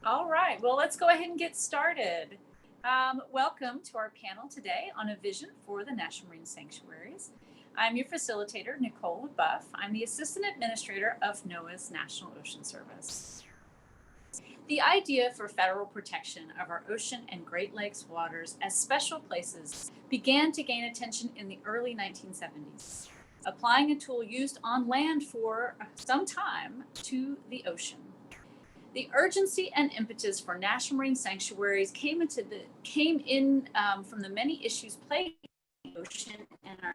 All right, well, let's go ahead and get started. Welcome to our panel today on a vision for the National Marine Sanctuaries. I'm your facilitator, Nicole Buff. I'm the Assistant Administrator of NOAA's National Ocean Service. The idea for federal protection of our ocean and Great Lakes waters as special places began to gain attention in the early 1970s, applying a tool used on land for some time to the ocean. The urgency and impetus for national marine sanctuaries came in from the many issues plaguing the ocean and our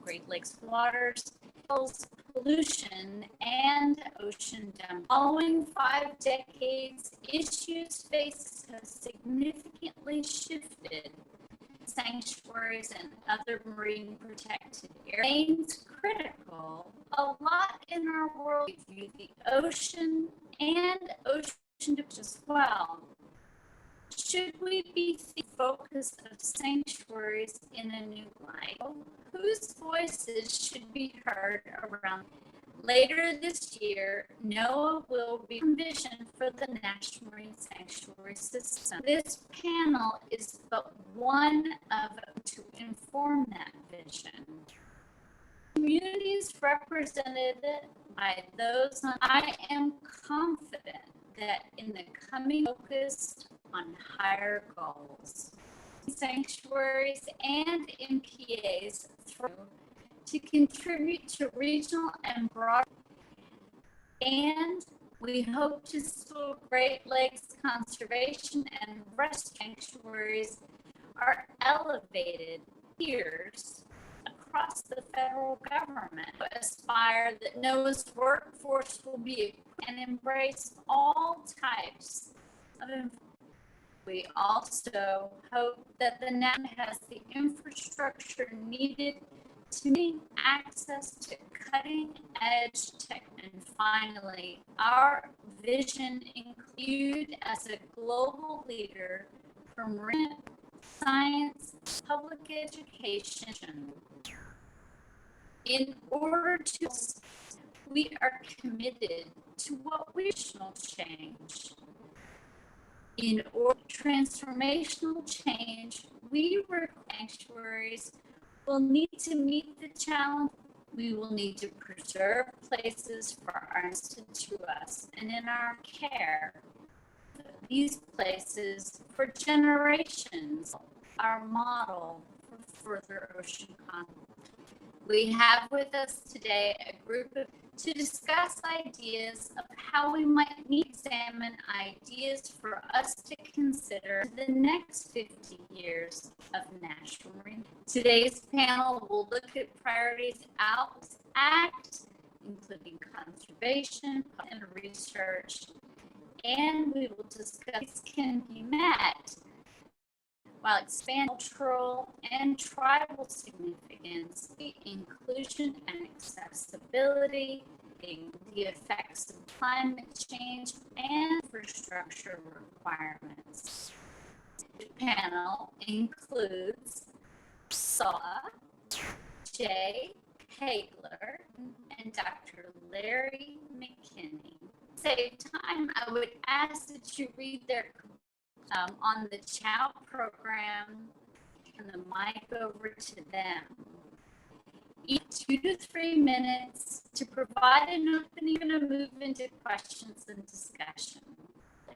Great Lakes waters, pollution, and ocean dumping. Following 5 decades, issues faced have significantly shifted. Sanctuaries and other marine protected areas remains critical. A lot in our world view the ocean and ocean as well. Should we be the focus of sanctuaries in a new light? Whose voices should be heard around? Later this year, NOAA will be vision for the National Marine Sanctuary System. This panel is but one of to inform that vision. Communities represented by those, I am confident that in the coming focused on higher goals, sanctuaries and MPAs to contribute to regional and broad, and we hope to support Great Lakes conservation and rest sanctuaries are elevated peers across the federal government. We aspire that NOAA's workforce will be and embrace all types of information. We also hope that the NAM has the infrastructure needed to gain access to cutting edge tech. And finally, our vision include as a global leader for marine science, public education. In order to, we are committed to what we shall change. In order transformational change, we sanctuaries will need to meet the challenge. We will need to preserve places for our to us and in our care. These places for generations, our model for further ocean conservation. We have with us today a group to discuss ideas of how we might need to examine ideas for us to consider the next 50 years of national marine. Today's panel will look at priorities Act, including conservation and research, and we will discuss can be met while expanding cultural and tribal significance, the inclusion and accessibility, the effects of climate change, and infrastructure requirements. The panel includes Saw, Jay Haigler, and Dr. Larry McKinney. To save time, I would ask that you read their on the CHOW program and the mic over to them. Each 2 to 3 minutes to provide an opening and to move into questions and discussion.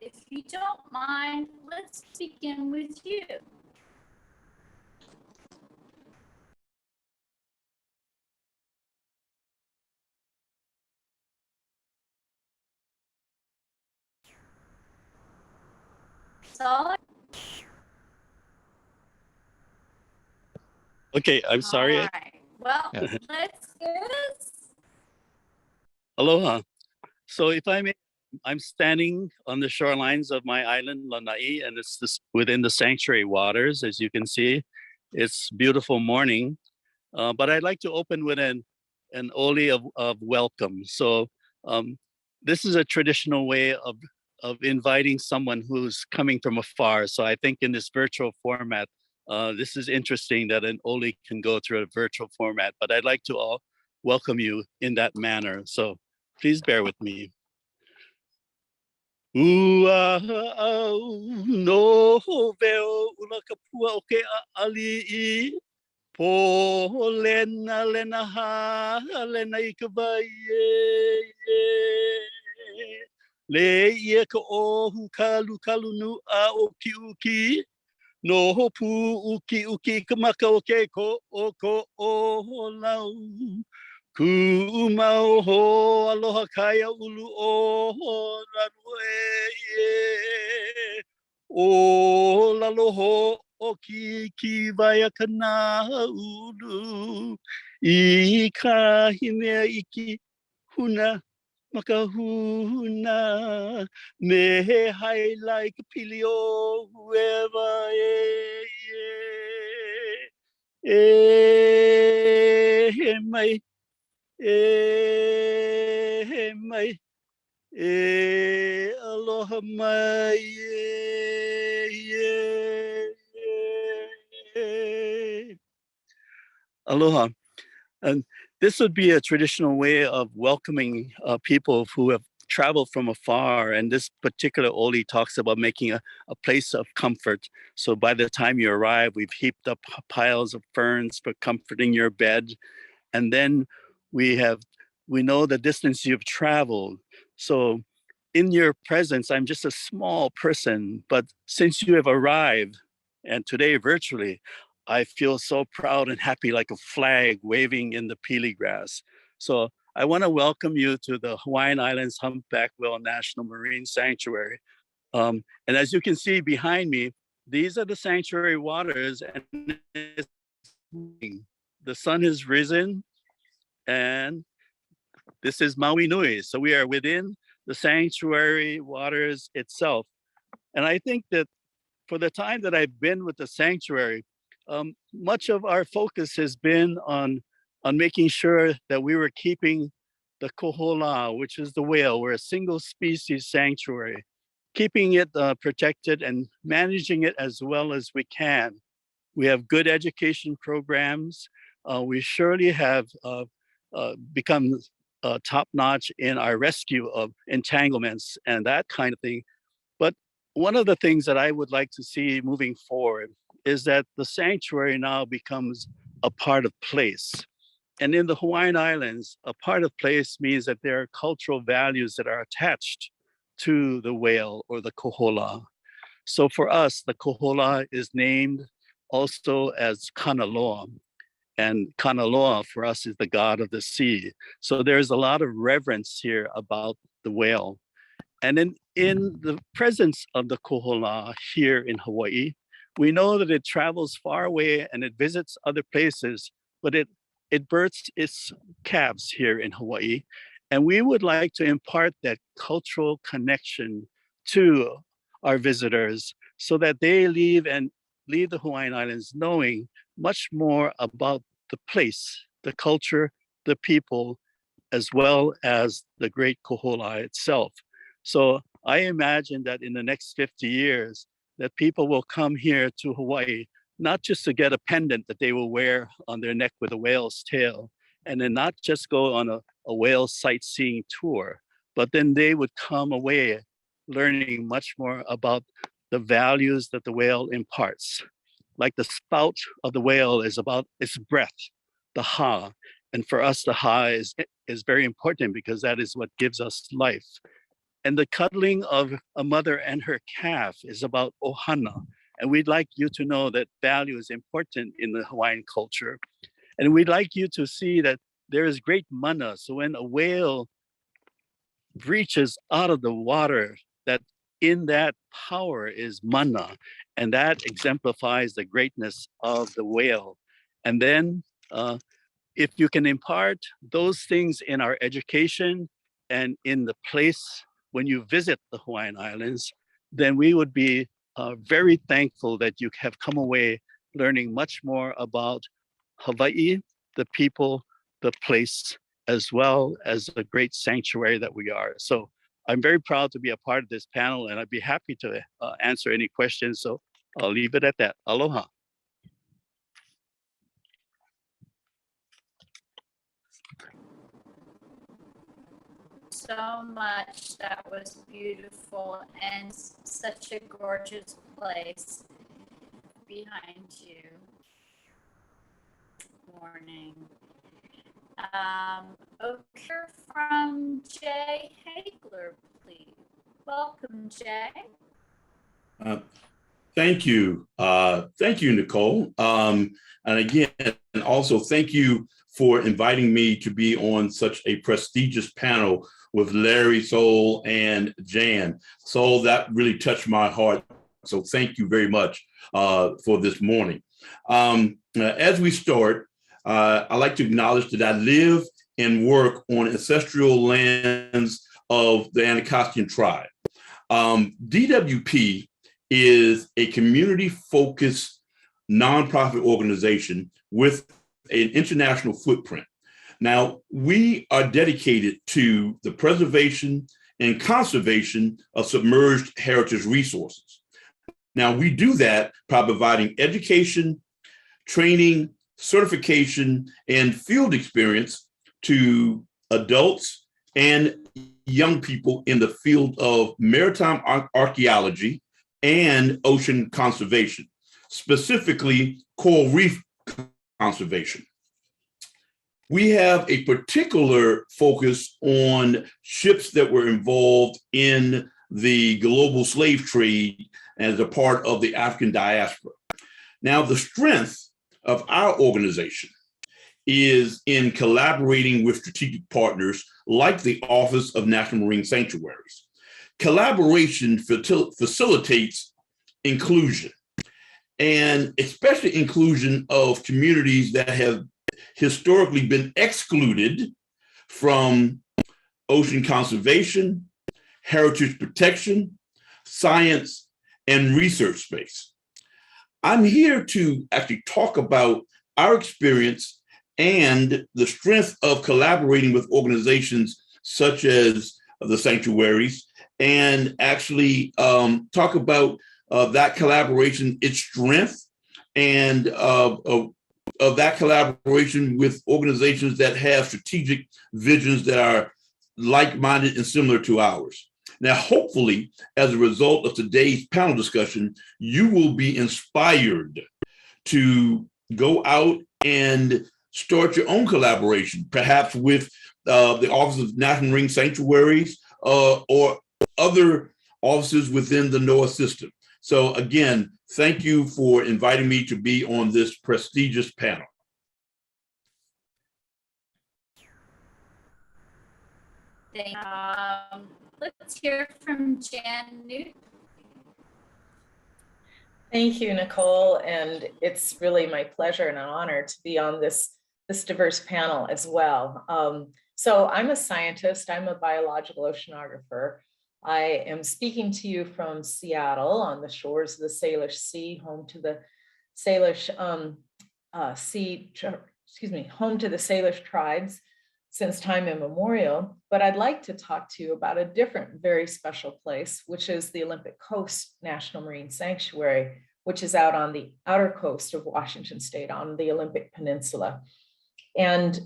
If you don't mind, let's begin with you. Okay, I'm sorry. All right. Well, let's do this. Aloha. So if I may, I'm standing on the shorelines of my island, Lanai, and it's within the sanctuary waters, as you can see. It's beautiful morning, but I'd like to open with an oli of welcome. So this is a traditional way of inviting someone who's coming from afar. So I think in this virtual format, this is interesting that an oli can go through a virtual format, but I'd like to all welcome you in that manner. So please bear with me. Ua au no veo una kapua o ke ali'i. Po lena lena ha lena I ka vai le ia ka ohu kalu kalu nu a o ki uki no hopu uki uki ka maka o ke ko o lau ku mau ho aloha kaya ulu o lanu o lalo ho o ki vaya kana ulu I ka himea iki huna makahuna me he highlight pili o whoever he mai he mai aloha mai aloha. And this would be a traditional way of welcoming people who have traveled from afar. And this particular Oli talks about making a place of comfort. So by the time you arrive, we've heaped up piles of ferns for comforting your bed. And then we know the distance you've traveled. So in your presence, I'm just a small person, but since you have arrived, and today virtually, I feel so proud and happy like a flag waving in the pili grass. So I want to welcome you to the Hawaiian Islands Humpback Whale National Marine Sanctuary. And as you can see behind me, these are the sanctuary waters, and the sun has risen, and this is Maui Nui. So we are within the sanctuary waters itself. And I think that for the time that I've been with the sanctuary, much of our focus has been on making sure that we were keeping the kohola, which is the whale. We're a single species sanctuary, keeping it protected and managing it as well as we can. We have good education programs. We surely have become top-notch in our rescue of entanglements and that kind of thing. But one of the things that I would like to see moving forward is that the sanctuary now becomes a part of place. And in the Hawaiian Islands, a part of place means that there are cultural values that are attached to the whale or the kohola. So for us, the kohola is named also as Kanaloa. And Kanaloa for us is the god of the sea. So there's a lot of reverence here about the whale. And in the presence of the kohola here in Hawaii, we know that it travels far away and it visits other places, but it births its calves here in Hawaii. And we would like to impart that cultural connection to our visitors so that they leave the Hawaiian Islands knowing much more about the place, the culture, the people, as well as the great kohola itself. So I imagine that in the next 50 years, that people will come here to Hawaii, not just to get a pendant that they will wear on their neck with a whale's tail, and then not just go on a whale sightseeing tour, but then they would come away learning much more about the values that the whale imparts. Like the spout of the whale is about its breath, the ha. And for us, the ha is very important because that is what gives us life. And the cuddling of a mother and her calf is about ohana. And we'd like you to know that value is important in the Hawaiian culture. And we'd like you to see that there is great mana. So when a whale breaches out of the water, that in that power is mana. And that exemplifies the greatness of the whale. And then if you can impart those things in our education and in the place when you visit the Hawaiian Islands, then we would be very thankful that you have come away learning much more about Hawaii, the people, the place, as well as the great sanctuary that we are. So I'm very proud to be a part of this panel, and I'd be happy to answer any questions. So I'll leave it at that. Aloha. so much. That was beautiful and such a gorgeous place behind you. Morning. Okay, from Jay Hagler, please. Welcome, Jay. Thank you. Thank you, Nicole. And again, also thank you for inviting me to be on such a prestigious panel with Larry, Sol, and Jan. So that really touched my heart. So thank you very much for this morning. As we start, I'd like to acknowledge that I live and work on ancestral lands of the Anacostan tribe. DWP is a community-focused nonprofit organization with an international footprint. Now, we are dedicated to the preservation and conservation of submerged heritage resources. Now, we do that by providing education, training, certification, and field experience to adults and young people in the field of maritime archaeology and ocean conservation, specifically coral reef conservation. We have a particular focus on ships that were involved in the global slave trade as a part of the African diaspora. Now, the strength of our organization is in collaborating with strategic partners like the Office of National Marine Sanctuaries. Collaboration facilitates inclusion, and especially inclusion of communities that have historically been excluded from ocean conservation, heritage protection, science, and research space. I'm here to actually talk about our experience and the strength of collaborating with organizations such as the sanctuaries, and actually talk about that collaboration, its strength, and of that collaboration with organizations that have strategic visions that are like-minded and similar to ours. Now, hopefully, as a result of today's panel discussion, you will be inspired to go out and start your own collaboration, perhaps with the Office of National Marine Sanctuaries or other offices within the NOAA system. So again, thank you for inviting me to be on this prestigious panel. Let's hear from Jan Newt. Thank you, Nicole, and it's really my pleasure and an honor to be on this diverse panel as well. So I'm a scientist, I'm a biological oceanographer. I am speaking to you from Seattle on the shores of the Salish Sea, home to the Salish home to the Salish tribes since time immemorial. But I'd like to talk to you about a different, very special place, which is the Olympic Coast National Marine Sanctuary, which is out on the outer coast of Washington State on the Olympic Peninsula. And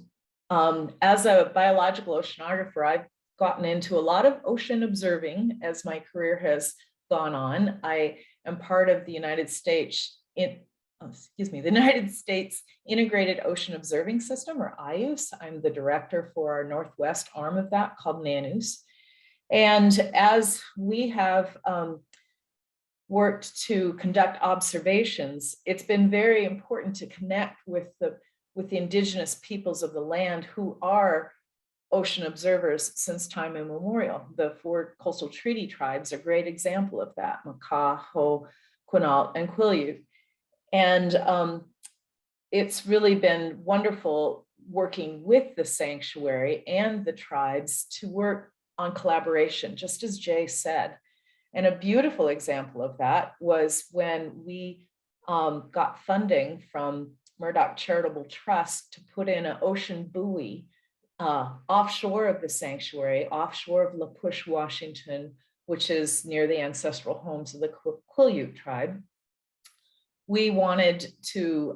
as a biological oceanographer, I've gotten into a lot of ocean observing as my career has gone on. I am part of the United States Integrated Ocean Observing System, or IOOS. I'm the director for our Northwest arm of that called NANUS. And as we have worked to conduct observations, it's been very important to connect with the indigenous peoples of the land who are ocean observers since time immemorial. The 4 coastal treaty tribes are a great example of that: Makah, Ho, Quinault, and Quileute. And it's really been wonderful working with the sanctuary and the tribes to work on collaboration, just as Jay said. And a beautiful example of that was when we got funding from Murdoch Charitable Trust to put in an ocean buoy offshore of the sanctuary, offshore of La Push, Washington, which is near the ancestral homes of the Quileute tribe. We wanted to,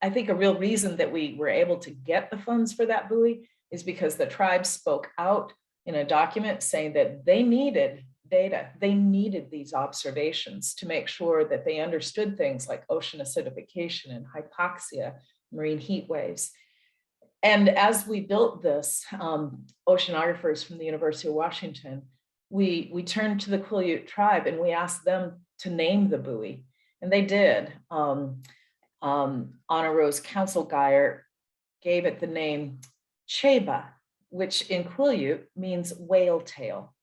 I think a real reason that we were able to get the funds for that buoy is because the tribe spoke out in a document saying that they needed data. They needed these observations to make sure that they understood things like ocean acidification and hypoxia, marine heat waves. And as we built this, oceanographers from the University of Washington, we turned to the Quileute tribe and we asked them to name the buoy. And they did. Anna Rose Council-Geyer gave it the name Cheba, which in Quileute means whale tail.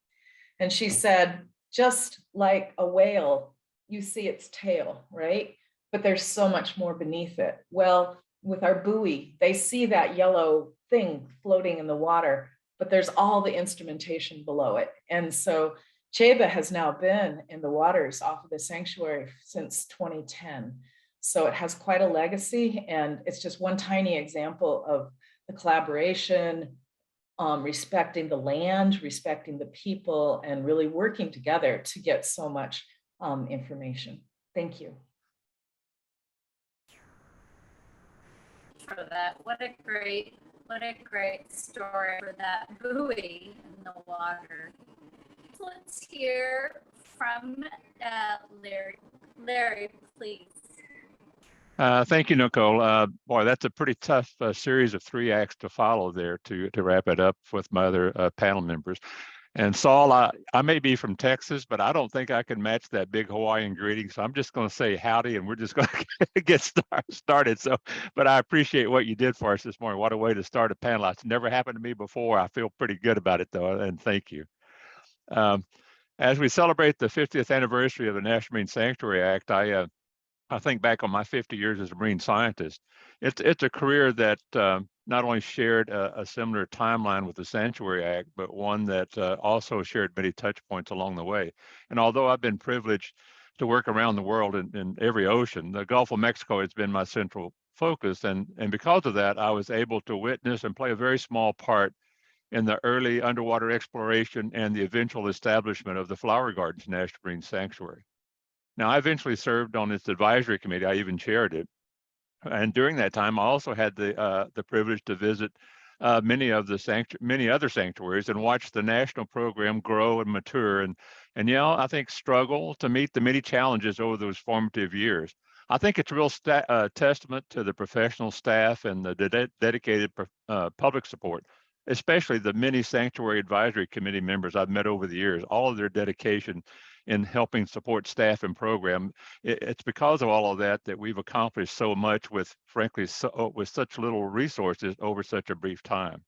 And she said, just like a whale, you see its tail, right? But there's so much more beneath it. Well, with our buoy, they see that yellow thing floating in the water, but there's all the instrumentation below it. And so Cheba has now been in the waters off of the sanctuary since 2010. So it has quite a legacy, and it's just one tiny example of the collaboration, respecting the land, respecting the people, and really working together to get so much information. Thank you. For that, what a great story for that buoy in the water. Let's hear from Larry. Larry, please. Thank you, Nicole. Boy, that's a pretty tough series of 3 acts to follow there to wrap it up with my other panel members. And Saul, I may be from Texas, but I don't think I can match that big Hawaiian greeting. So I'm just going to say howdy, and we're just going to get started. So, but I appreciate what you did for us this morning. What a way to start a panel. It's never happened to me before. I feel pretty good about it, though, and thank you. As we celebrate the 50th anniversary of the National Marine Sanctuary Act, I think back on my 50 years as a marine scientist. It's a career that not only shared a similar timeline with the Sanctuary Act, but one that also shared many touch points along the way. And although I've been privileged to work around the world in every ocean, the Gulf of Mexico has been my central focus. And because of that, I was able to witness and play a very small part in the early underwater exploration and the eventual establishment of the Flower Gardens National Marine Sanctuary. Now, I eventually served on its advisory committee. I even chaired it. And during that time, I also had the privilege to visit many other sanctuaries and watch the national program grow and mature. And I think struggle to meet the many challenges over those formative years. I think it's a real testament to the professional staff and the dedicated public support, especially the many sanctuary advisory committee members I've met over the years. All of their dedication in helping support staff and program. It's because of all of that we've accomplished so much with, frankly, with such little resources over such a brief time.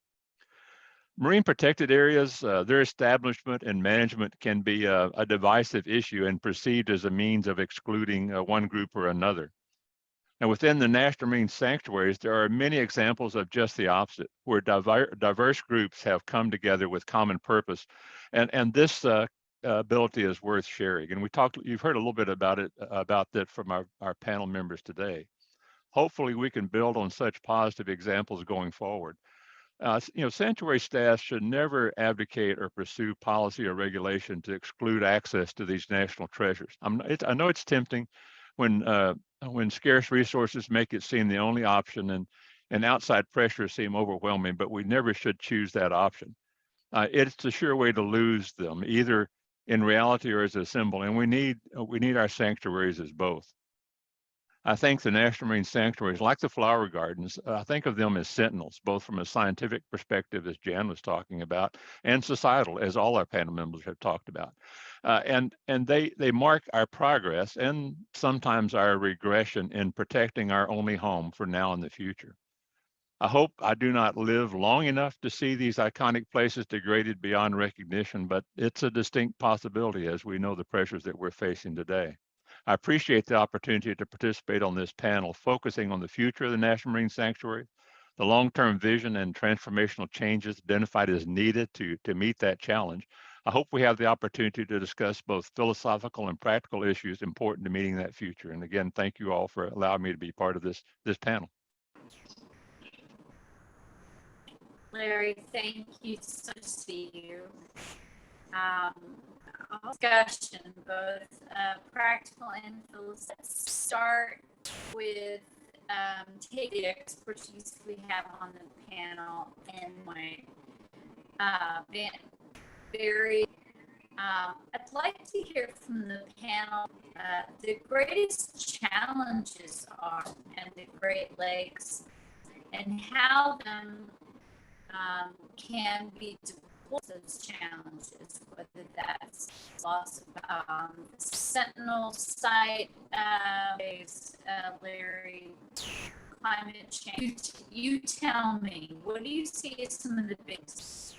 Marine protected areas, their establishment and management can be a divisive issue and perceived as a means of excluding one group or another. And within the National Marine Sanctuaries, there are many examples of just the opposite, where diverse groups have come together with common purpose. And this ability is worth sharing. And you've heard a little bit about that from our panel members today. Hopefully we can build on such positive examples going forward. Sanctuary staff should never advocate or pursue policy or regulation to exclude access to these national treasures. I know it's tempting when scarce resources make it seem the only option and outside pressures seem overwhelming, but we never should choose that option. It's a sure way to lose them, either in reality or as a symbol, and we need our sanctuaries as both. I think the National Marine Sanctuaries, like the Flower Gardens, I think of them as sentinels, both from a scientific perspective, as Jan was talking about, and societal, as all our panel members have talked about. And they mark our progress and sometimes our regression in protecting our only home for now and the future. I hope I do not live long enough to see these iconic places degraded beyond recognition, but it's a distinct possibility as we know the pressures that we're facing today. I appreciate the opportunity to participate on this panel, focusing on the future of the National Marine Sanctuary, the long-term vision and transformational changes identified as needed to meet that challenge. I hope we have the opportunity to discuss both philosophical and practical issues important to meeting that future. And again, thank you all for allowing me to be part of this panel. Larry, thank you so much to you. Discussion, both practical and philosophical. Start with take the expertise we have on the panel and very, I'd like to hear from the panel, the greatest challenges are in the Great Lakes and how them can be deployed, those challenges, whether that's loss of Sentinel site, Larry, climate change. You tell me, what do you see as some of the biggest?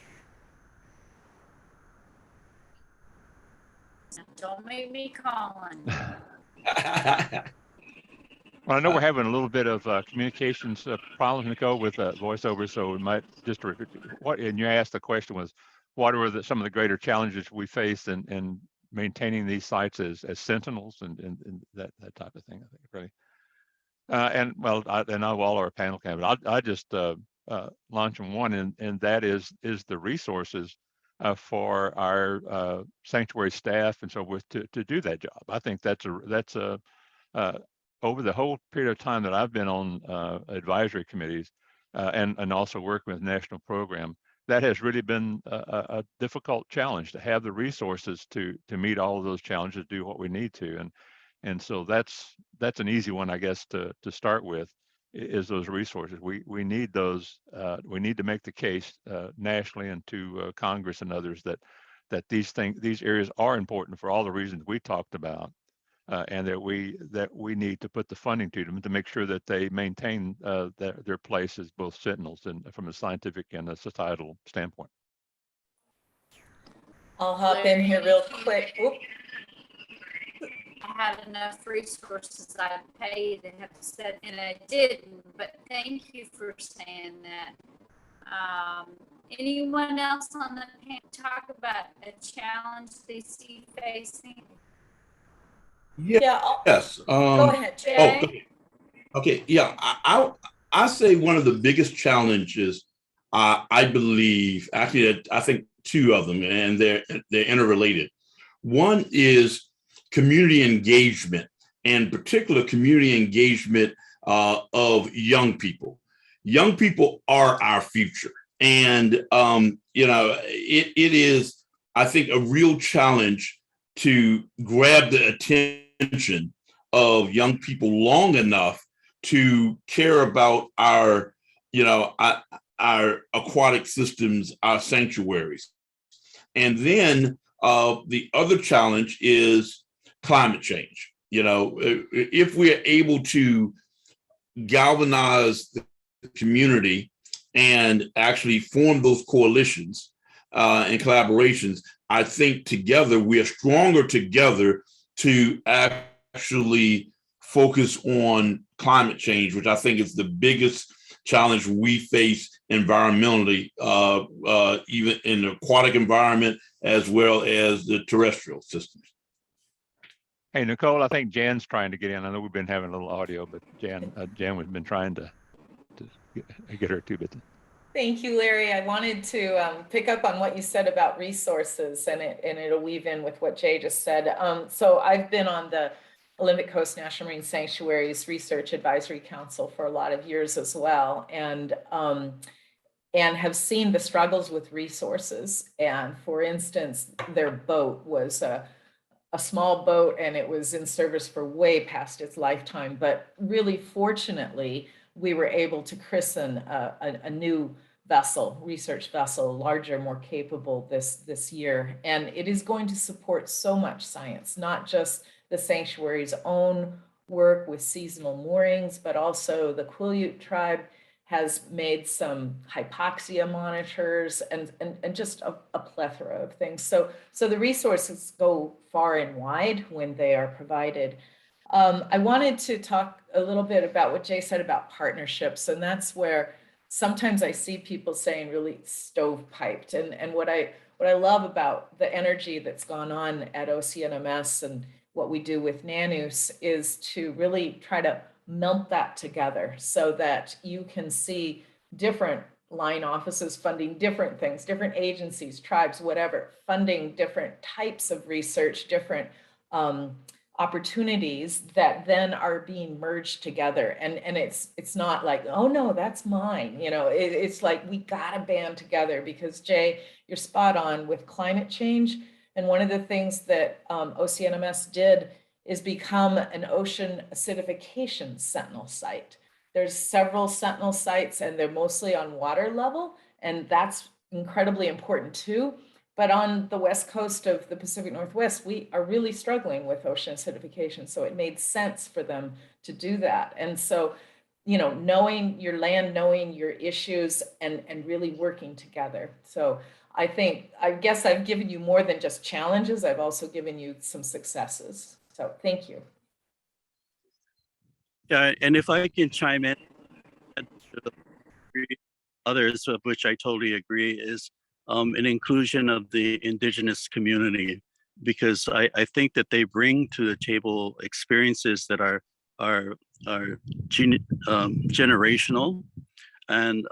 Don't make me call on you. Well, I know we're having a little bit of communications problems, Nicole, with voiceover, so we might just repeat what. And you asked the question was, what are some of the greater challenges we face in maintaining these sites as sentinels and that type of thing? I think really. And well, I know all our panel can, but I just launch on one, and that is the resources for our sanctuary staff and so forth to do that job. I think that's a over the whole period of time that I've been on advisory committees and also working with national program, that has really been a difficult challenge to have the resources to meet all of those challenges, do what we need to, and so that's an easy one, I guess, to start with, is those resources. We need those. We need to make the case nationally and to Congress and others that these areas are important for all the reasons we talked about. And that we need to put the funding to them to make sure that they maintain their place as both sentinels and from a scientific and a societal standpoint. I'll hop in here real quick. Oop. I had enough resources I'd pay to have said, and I didn't, but thank you for saying that. Anyone else on the panel talk about a challenge they see facing? Yes. Go ahead, Jay. Okay. Yeah. I say one of the biggest challenges, I believe, actually, I think two of them, and they're interrelated. One is community engagement, and particular community engagement of young people. Young people are our future, and it is, I think, a real challenge to grab the attention of young people long enough to care about our aquatic systems, our sanctuaries. And then the other challenge is climate change. If we're able to galvanize the community and actually form those coalitions and collaborations, I think together we are stronger together to actually focus on climate change, which I think is the biggest challenge we face environmentally, even in the aquatic environment as well as the terrestrial systems. Hey, Nicole, I think Jan's trying to get in. I know we've been having a little audio, but Jan has been trying to get her too. But Thank you, Larry. I wanted to pick up on what you said about resources, and it'll weave in with what Jay just said. So I've been on the Olympic Coast National Marine Sanctuaries Research Advisory Council for a lot of years as well, and have seen the struggles with resources. And for instance, their boat was a small boat, and it was in service for way past its lifetime. But really, fortunately, we were able to christen a new vessel, research vessel, larger, more capable this year. And it is going to support so much science, not just the sanctuary's own work with seasonal moorings, but also the Quileute tribe has made some hypoxia monitors and just a plethora of things. So the resources go far and wide when they are provided. I wanted to talk a little bit about what Jay said about partnerships, and that's where sometimes I see people saying really stovepiped. And what I love about the energy that's gone on at OCNMS and what we do with NANUS is to really try to melt that together so that you can see different line offices funding different things, different agencies, tribes, whatever, funding different types of research, different opportunities that then are being merged together. And it's not like, oh no, that's mine. You know, it's like, we gotta band together, because Jay, you're spot on with climate change. And one of the things that OCNMS did is become an ocean acidification sentinel site. There's several sentinel sites, and they're mostly on water level, and that's incredibly important too. But on the west coast of the Pacific Northwest, we are really struggling with ocean acidification. So it made sense for them to do that. And so, you know, knowing your land, knowing your issues, and really working together. So I guess I've given you more than just challenges. I've also given you some successes. So thank you. Yeah, and if I can chime in, others of which I totally agree, is an inclusion of the Indigenous community, because I think that they bring to the table experiences that are generational, and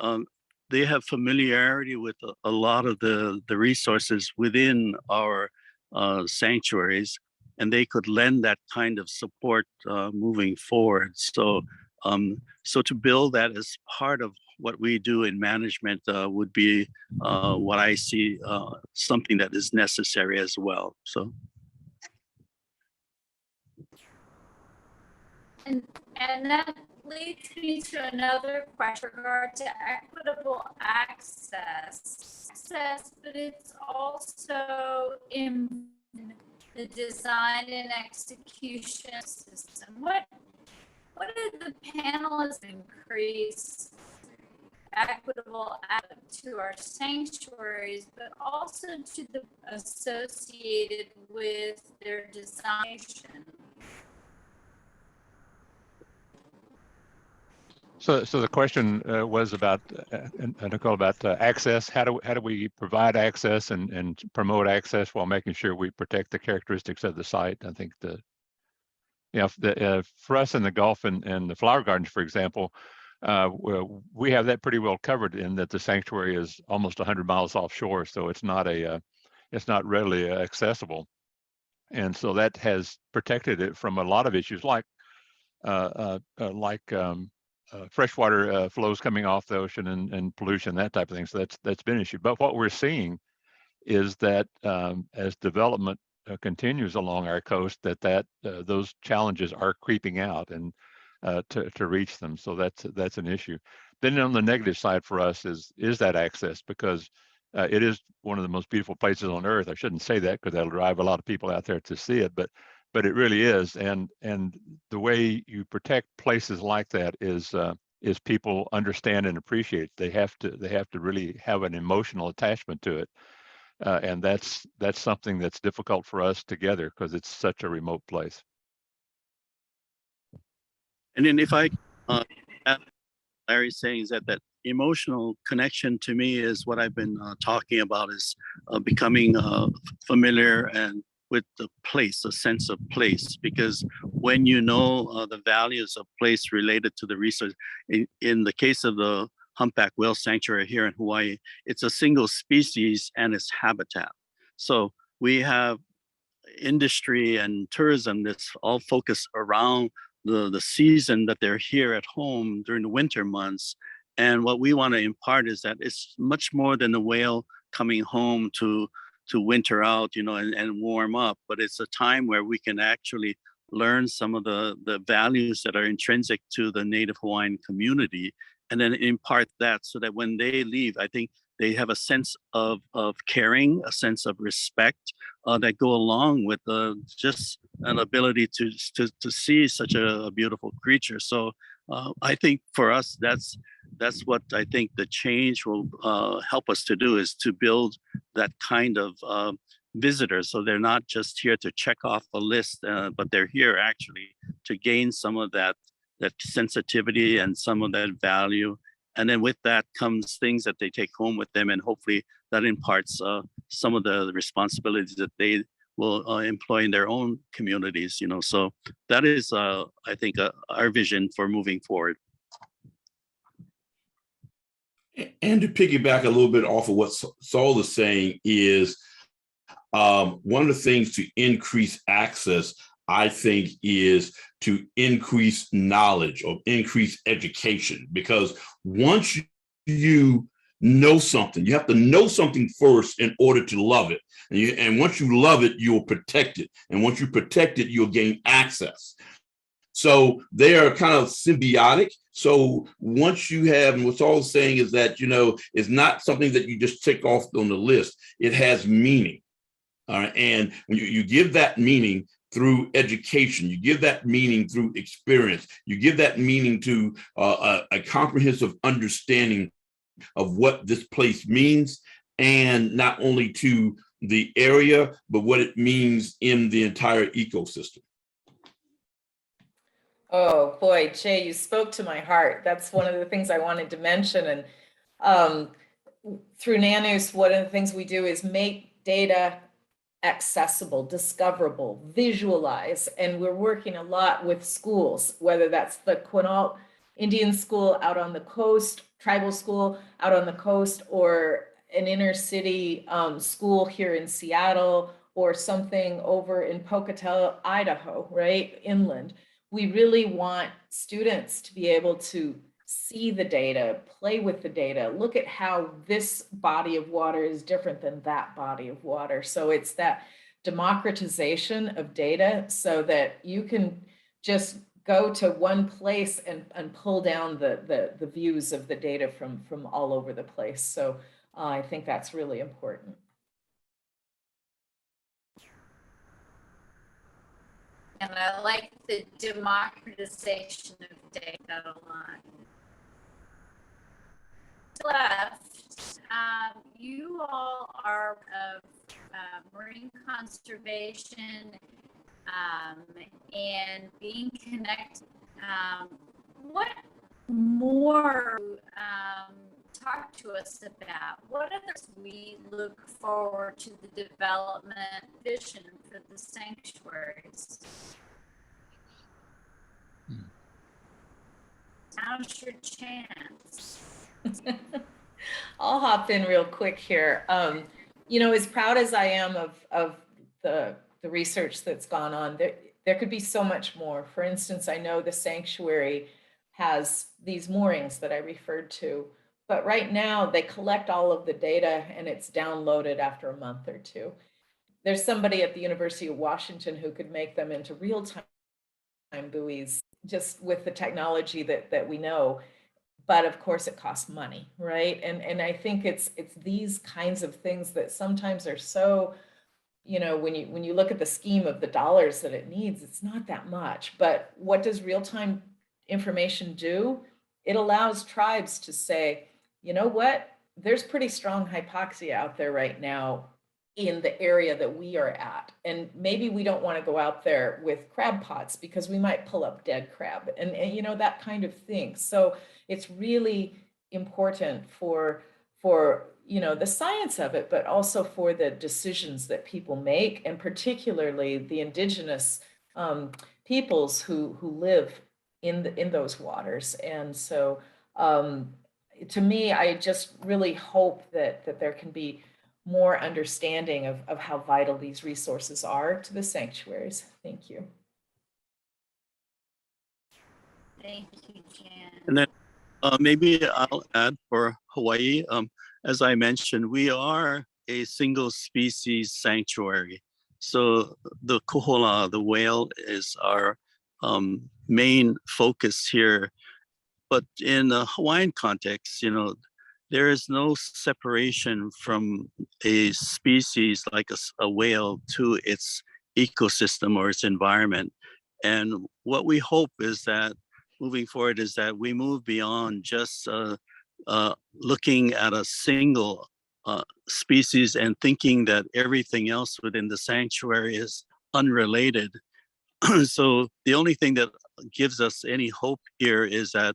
they have familiarity with a lot of the resources within our sanctuaries, and they could lend that kind of support moving forward. So to build that as part of what we do in management would be what I see something that is necessary as well. So. And that leads me to another question with regard to equitable access, but it's also in the design and execution system. What did the panelists increase equitable access to our sanctuaries, but also to the associated with their design? So the question was about, Nicole, about access. How do we provide access and promote access while making sure we protect the characteristics of the site? I think for us in the Gulf and the flower gardens, for example, we have that pretty well covered in that the sanctuary is almost 100 miles offshore, so it's not readily accessible, and so that has protected it from a lot of issues like freshwater flows coming off the ocean and pollution, that type of thing. So that's been an issue. But what we're seeing is that as development continues along our coast, that those challenges are creeping out and to reach them. So that's an issue. Then on the negative side for us is that access, because it is one of the most beautiful places on earth. I shouldn't say that because that'll drive a lot of people out there to see it, but it really is. And the way you protect places like that is people understand and appreciate. They have to really have an emotional attachment to it. And that's something that's difficult for us together because it's such a remote place. And then if I, Larry's saying is that emotional connection to me is what I've been talking about, is becoming familiar and with the place, a sense of place, because when you know the values of place related to the resource, in the case of the Humpback Whale Sanctuary here in Hawaii, it's a single species and its habitat. So we have industry and tourism that's all focused around the season that they're here at home during the winter months. And what we want to impart is that it's much more than the whale coming home to winter out, and warm up, but it's a time where we can actually learn some of the values that are intrinsic to the Native Hawaiian community, and then impart that so that when they leave, I think they have a sense of caring, a sense of respect that go along with just an ability to see such a beautiful creature. So I think for us, that's what I think the change will help us to do, is to build that kind of visitors. So they're not just here to check off a list, but they're here actually to gain some of that sensitivity and some of that value. And then with that comes things that they take home with them, and hopefully that imparts some of the responsibilities that they will employ in their own communities. So that is, I think, our vision for moving forward. And to piggyback a little bit off of what Saul is saying is one of the things to increase access, I think, is to increase knowledge or increase education, because once you know something, you have to know something first in order to love it. And once you love it, you'll protect it. And once you protect it, you'll gain access. So they are kind of symbiotic. So once you have, and what's all saying is that, it's not something that you just tick off on the list. It has meaning. All right. And when you give that meaning through education, you give that meaning through experience, you give that meaning to a comprehensive understanding of what this place means, and not only to the area, but what it means in the entire ecosystem. Oh boy, Jay, you spoke to my heart. That's one of the things I wanted to mention. And through NANUS, one of the things we do is make data accessible, discoverable, visualize. And we're working a lot with schools, whether that's the Quinault Indian school out on the coast, tribal school out on the coast, or an inner city school here in Seattle, or something over in Pocatello, Idaho, right, inland. We really want students to be able to see the data, play with the data, look at how this body of water is different than that body of water. So it's that democratization of data so that you can just go to one place and pull down the views of the data from all over the place. So I think that's really important. And I like the democratization of data a lot. Left, you all are of marine conservation and being connected. What more talk to us about? What others we look forward to the development vision for the sanctuaries? Now's your chance. I'll hop in real quick here. As proud as I am of the research that's gone on, there could be so much more. For instance, I know the sanctuary has these moorings that I referred to, but right now they collect all of the data and it's downloaded after a month or two. There's somebody at the University of Washington who could make them into real-time buoys just with the technology that we know. But of course it costs money, right? And I think it's these kinds of things that sometimes are so, when you look at the scheme of the dollars that it needs, it's not that much. But what does real-time information do? It allows tribes to say, you know what? There's pretty strong hypoxia out there right now in the area that we are at. And maybe we don't want to go out there with crab pots because we might pull up dead crab and that kind of thing. So it's really important for the science of it, but also for the decisions that people make, and particularly the indigenous peoples who live in those waters. And so to me, I just really hope that there can be more understanding of how vital these resources are to the sanctuaries. Thank you. Thank you, Jan. And then maybe I'll add for Hawaii. As I mentioned, we are a single species sanctuary. So the kohola, the whale, is our main focus here. But in the Hawaiian context, there is no separation from a species like a whale to its ecosystem or its environment. And what we hope is that moving forward is that we move beyond just looking at a single species and thinking that everything else within the sanctuary is unrelated. So the only thing that gives us any hope here is that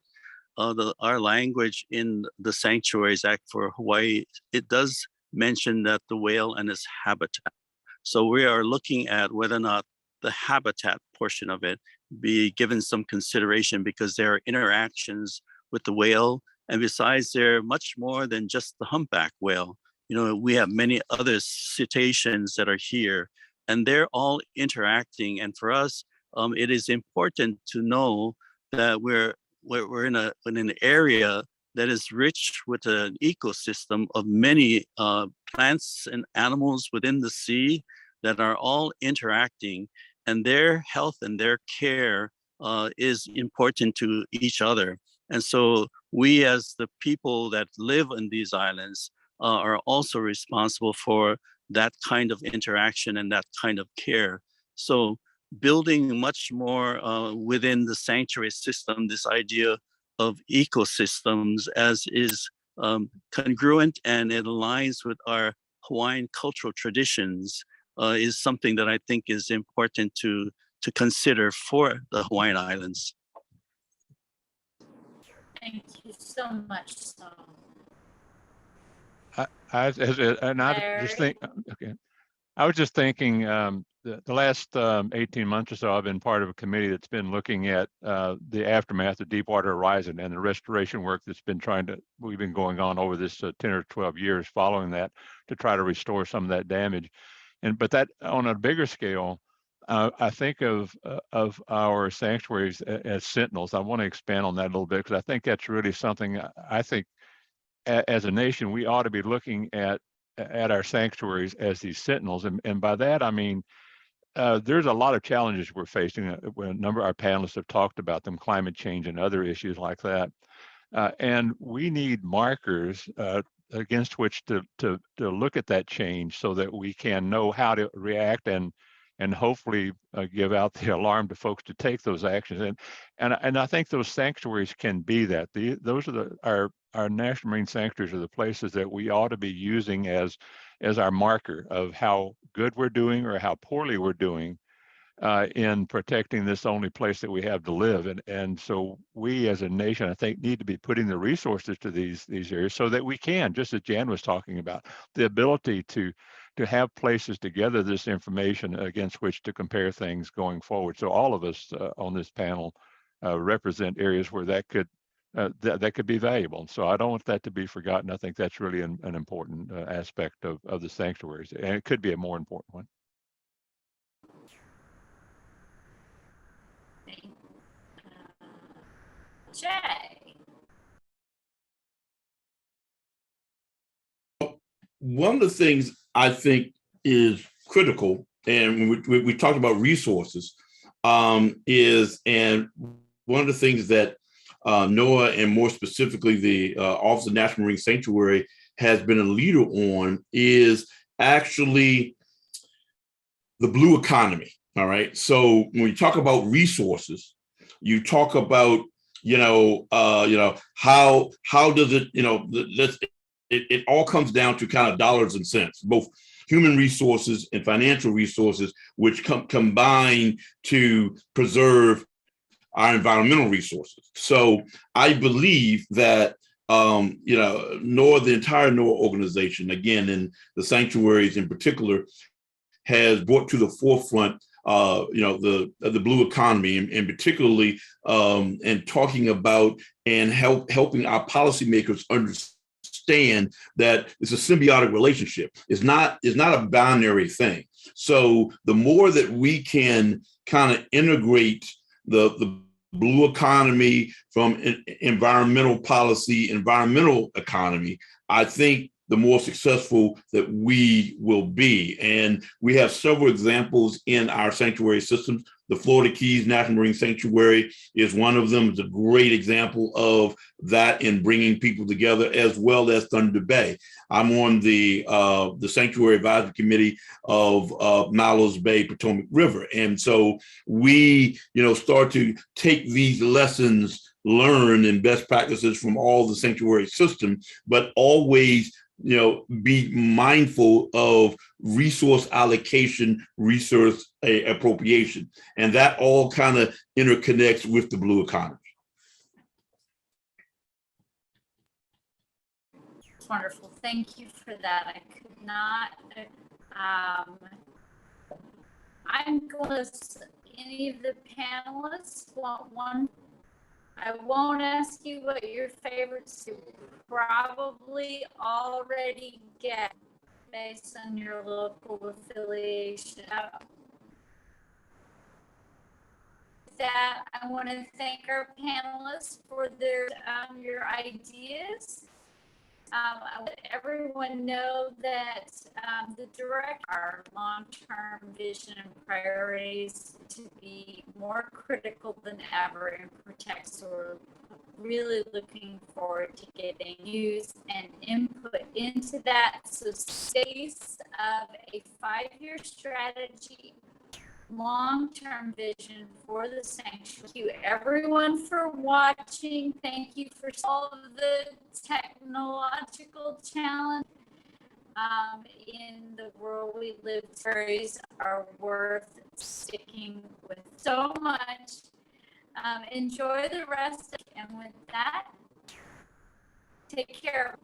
our language in the Sanctuaries Act for Hawaii, it does mention that the whale and its habitat. So we are looking at whether or not the habitat portion of it be given some consideration, because there are interactions with the whale. And besides, they're much more than just the humpback whale. We have many other cetaceans that are here. and they're all interacting. And for us, it is important to know that we're in an area that is rich with an ecosystem of many plants and animals within the sea that are all interacting, and their health and their care is important to each other. And so we, as the people that live in these islands, are also responsible for that kind of interaction and that kind of care. So building much more within the sanctuary system, this idea of ecosystems as is congruent and it aligns with our Hawaiian cultural traditions is something that I think is important to consider for the Hawaiian Islands. Thank you so much, Saul. I just think, okay. I was just thinking the last 18 months or so, I've been part of a committee that's been looking at the aftermath of Deepwater Horizon and the restoration work that's been we've been going on over this 10 or 12 years following that to try to restore some of that damage. But that on a bigger scale, I think of our sanctuaries as sentinels. I want to expand on that a little bit because I think that's really something I think as a nation, we ought to be looking at our sanctuaries as these sentinels. And by that, I mean, there's a lot of challenges we're facing. A number of our panelists have talked about them, climate change and other issues like that. And we need markers against which to look at that change so that we can know how to react and hopefully give out the alarm to folks to take those actions. And I think those sanctuaries can be that. Those are our National Marine Sanctuaries are the places that we ought to be using as our marker of how good we're doing or how poorly we're doing in protecting this only place that we have to live. And so we as a nation, I think, need to be putting the resources to these areas so that we can, just as Jan was talking about, the ability to have places to gather this information against which to compare things going forward. So all of us on this panel represent areas where that could be valuable. And so I don't want that to be forgotten. I think that's really an important aspect of the sanctuaries, and it could be a more important one. Jay. One of the things I think is critical, and we talked about resources, is, and one of the things that NOAA and more specifically the Office of National Marine Sanctuary has been a leader on is actually the blue economy. All right. So when you talk about resources, you talk about, how does it, it all comes down to kind of dollars and cents, both human resources and financial resources, which combine to preserve our environmental resources. So I believe that, NOAA, the entire NOAA organization, again, in the sanctuaries in particular, has brought to the forefront the blue economy, and particularly and talking about and helping our policymakers understand that it's a symbiotic relationship. It's not a binary thing. So the more that we can kind of integrate the blue economy from environmental policy, environmental economy, I think the more successful that we will be. And we have several examples in our sanctuary systems. The Florida Keys National Marine Sanctuary is one of them. It's a great example of that in bringing people together, as well as Thunder Bay. I'm on the Sanctuary Advisory Committee of Mallows Bay, Potomac River. And so we, start to take these lessons learned and best practices from all the sanctuary system, but always be mindful of resource allocation, resource appropriation. And that all kind of interconnects with the blue economy. Wonderful. Thank you for that. I could not, I'm going to, any of the panelists want one? I won't ask you what your favorites you probably already get. based on your local affiliation. With that, I want to thank our panelists for their your ideas. I let everyone know that the direct our long-term vision and priorities to be more critical than ever in protect. So we're really looking forward to getting news and input into that. So space of a 5-year strategy, long-term vision for the sanctuary. Thank you everyone for watching. Thank you for all of the technological challenge in the world we live. Stories are worth sticking with so much. Enjoy the rest, and with that, take care.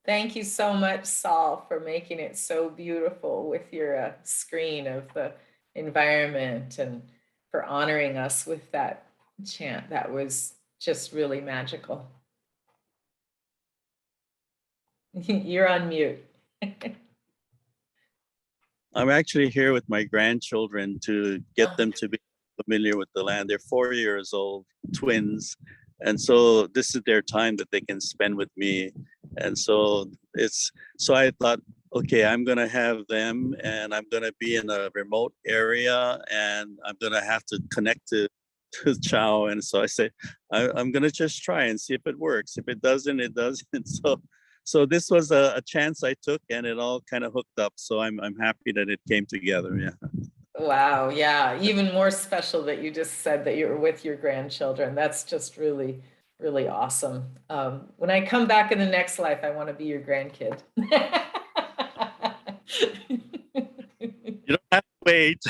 Thank you so much, Saul, for making it so beautiful with your screen of the environment and for honoring us with that chant. That was just really magical. You're on mute. I'm actually here with my grandchildren to get them to be familiar with the land. They're 4 years old, twins. And so this is their time that they can spend with me. And so I thought, okay, I'm gonna have them and I'm gonna be in a remote area and I'm gonna have to connect to CHOW. And so I say, I'm gonna just try and see if it works. If it doesn't, it doesn't. So this was a chance I took and it all kind of hooked up. So I'm happy that it came together, yeah. Wow, yeah, even more special that you just said that you were with your grandchildren. That's just really, really awesome. When I come back in the next life, I want to be your grandkid. You don't have to wait.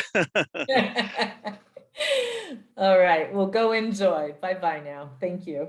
All right, well, go enjoy. Bye-bye now. Thank you.